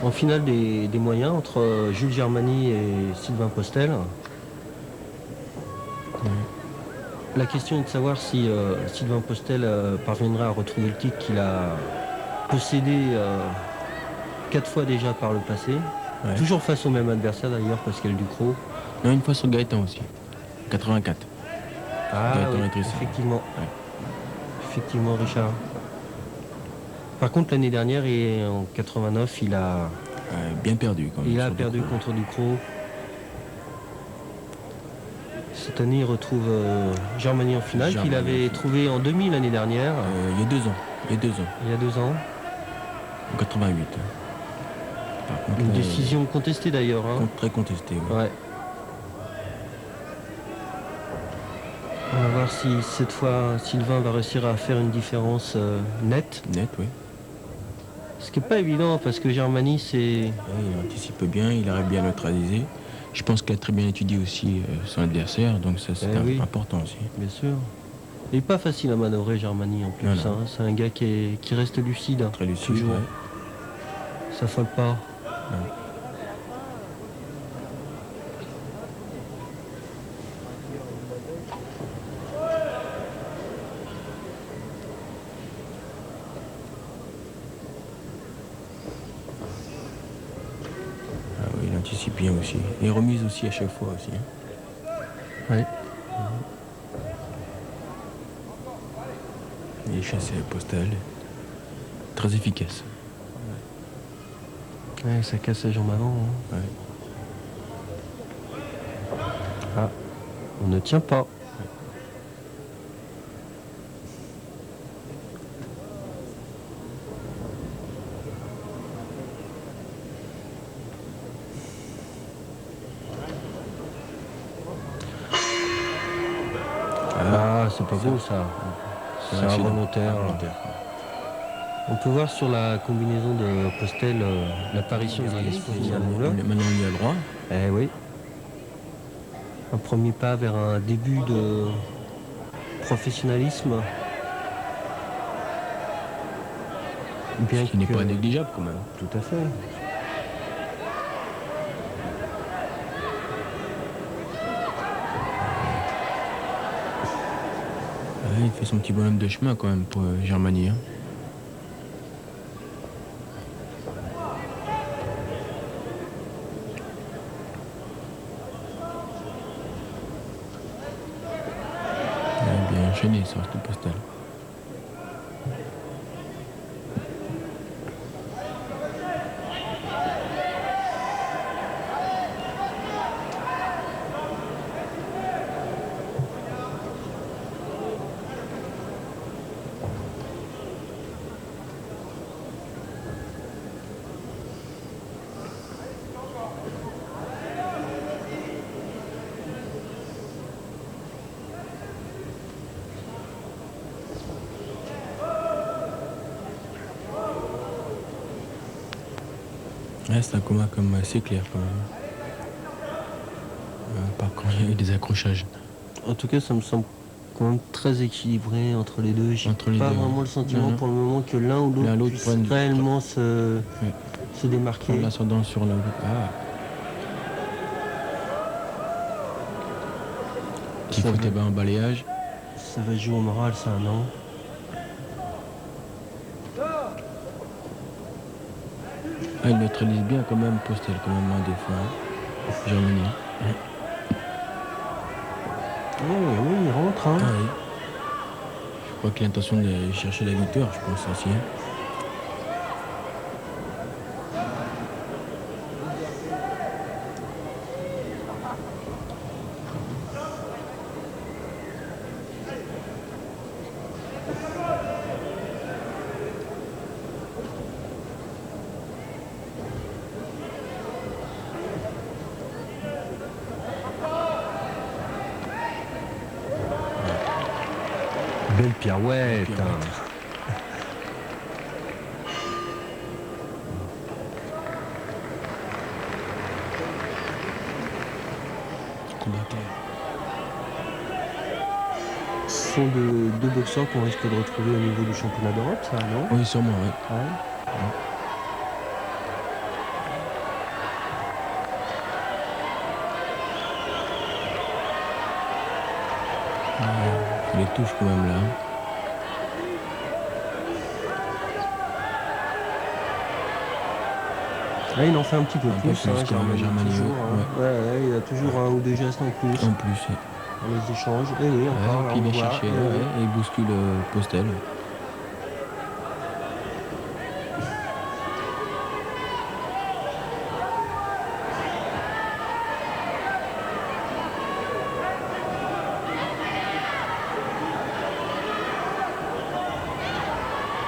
en finale des moyens entre Jules Germany et Sylvain Postel. La question est de savoir si Sylvain Postel parviendra à retrouver le titre qu'il a possédé 4 fois déjà par le passé. Ouais. Toujours face au même adversaire d'ailleurs, Pascal Ducrot. Non, une fois sur Gaëtan aussi. 84. Ah Gaëtan oui, et Tristan. effectivement. Ouais. Effectivement, Richard. Par contre, l'année dernière, et en 89, il a Bien perdu quand même. Il a sur perdu Ducrot. contre Ducrot. Cette année, il retrouve Germany en finale, qu'il Germany en avait finale. trouvé en demi l'année dernière, Il y a 2 ans. il y a 2 ans. En 88. Par contre, Une là, décision contestée d'ailleurs. Hein. très contestée. Ouais. Ouais. On va voir si cette fois Sylvain va réussir à faire une différence nette. Net, oui. Ce qui n'est pas évident parce que Germany, c'est. Ouais, il anticipe bien, il arrive bien à neutraliser. Je pense qu'il a très bien étudié aussi son adversaire, donc ça c'est oui. important aussi. Bien sûr. Il n'est pas facile à manœuvrer Germany en plus. Non. Hein. C'est un gars qui reste lucide. Très lucide. Toujours. Ouais. Ça folle pas. Non. Ah oui, il anticipe bien aussi. Et remise aussi à chaque fois aussi. Hein. Ouais. Il est chassé à Postel. Très efficace. Ouais, ça casse la jambe avant. Hein. Ouais. Ah, on ne tient pas. Ah, c'est pas beau ça. C'est involontaire. On peut voir sur la combinaison de Postel l'apparition des Esposito Moulin. Maintenant il est à droit. Eh oui. Un premier pas vers un début de professionnalisme. Bien Ce qui n'est pas négligeable quand même. Tout à fait. Ouais, il fait son petit bonhomme de chemin quand même pour Germany. Hein. Bien enchaîné sur ce Postel. Ouais, c'est un combat comme assez clair quand même. Par contre, il y a eu des accrochages. En tout cas, ça me semble quand même très équilibré entre les deux. J'ai pas vraiment le sentiment pour le moment que l'un ou l'autre puisse réellement se démarquer. Prendre l'ascendant sur l'un ou l'autre. Ah. Qu'il faut un balayage. Ça va jouer au moral, ça, non? Ah, il neutralise bien quand même Postel, quand même, des fois. Germany. Oui, il rentre. Hein. Ah, oui. Je crois qu'il a l'intention de chercher la victoire, je pense aussi. Hein. Belle pirouette. Ce sont deux boxeurs qu'on risque de retrouver au niveau du championnat d'Europe, ça, non? Oui, sûrement, oui. Ouais. les touches quand même là. Là, il en fait un petit peu Un peu plus, plus quand même, Germany, toujours, ouais. hein. Ouais, il a toujours un ou deux gestes en plus En plus, ouais. dans les échanges. Et oui, encore, Ouais, là, puis on il vient voit. chercher Et là, oui. ouais, et il bouscule Postel.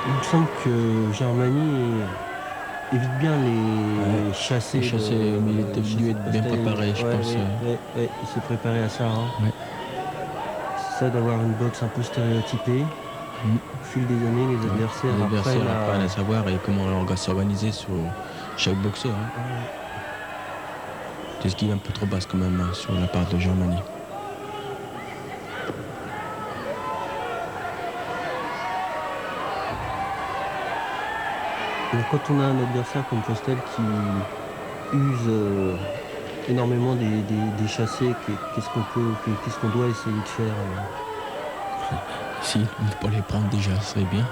Il me semble que Germany évite bien les chassés. Les chassés, mais il était dû être bien préparé, je pense. Ouais, il s'est préparé à ça, hein. Ouais. C'est ça d'avoir une boxe un peu stéréotypée. Mm. Au fil des années, les adversaires L'adversaire apprennent apprend à savoir et comment on va s'organiser sur chaque boxeur. Hein. C'est ce qui est un peu trop basse quand même hein, sur la part de Germany. Donc, quand on a un adversaire comme Postel qui use énormément des chassés, qu'est-ce qu'on doit essayer de faire Si, pour les prendre déjà, ce serait bien.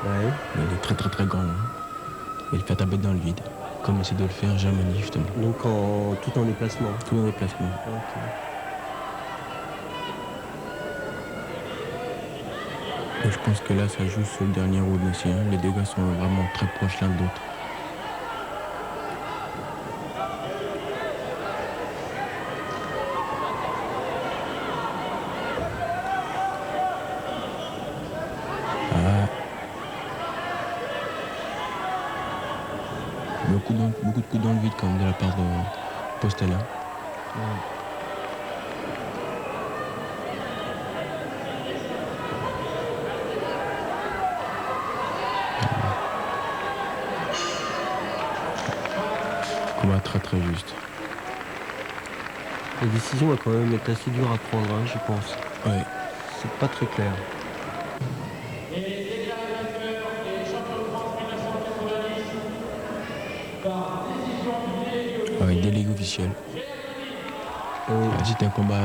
Ouais. Mais il est très très très grand. Hein. Et il fait taper dans le vide, comme essaie de le faire Germany justement. Donc tout en déplacement. Tout en déplacement. Okay. Et je pense que là, ça joue sur le dernier round aussi. Hein. Les deux gars sont vraiment très proches l'un de l'autre. Beaucoup de coups dans le vide quand même de la part de Postela. Ouais. Combat très très juste. La décision va quand même être assez dure à prendre, hein, je pense. Ouais. C'est pas très clair. Ouais, délégué officiel. C'était un combat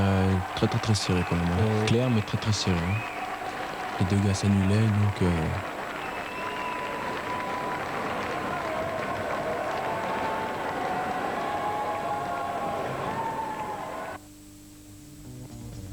très très très serré quand même. Hein. Clair mais très très serré. Hein. Les deux gars s'annulaient donc.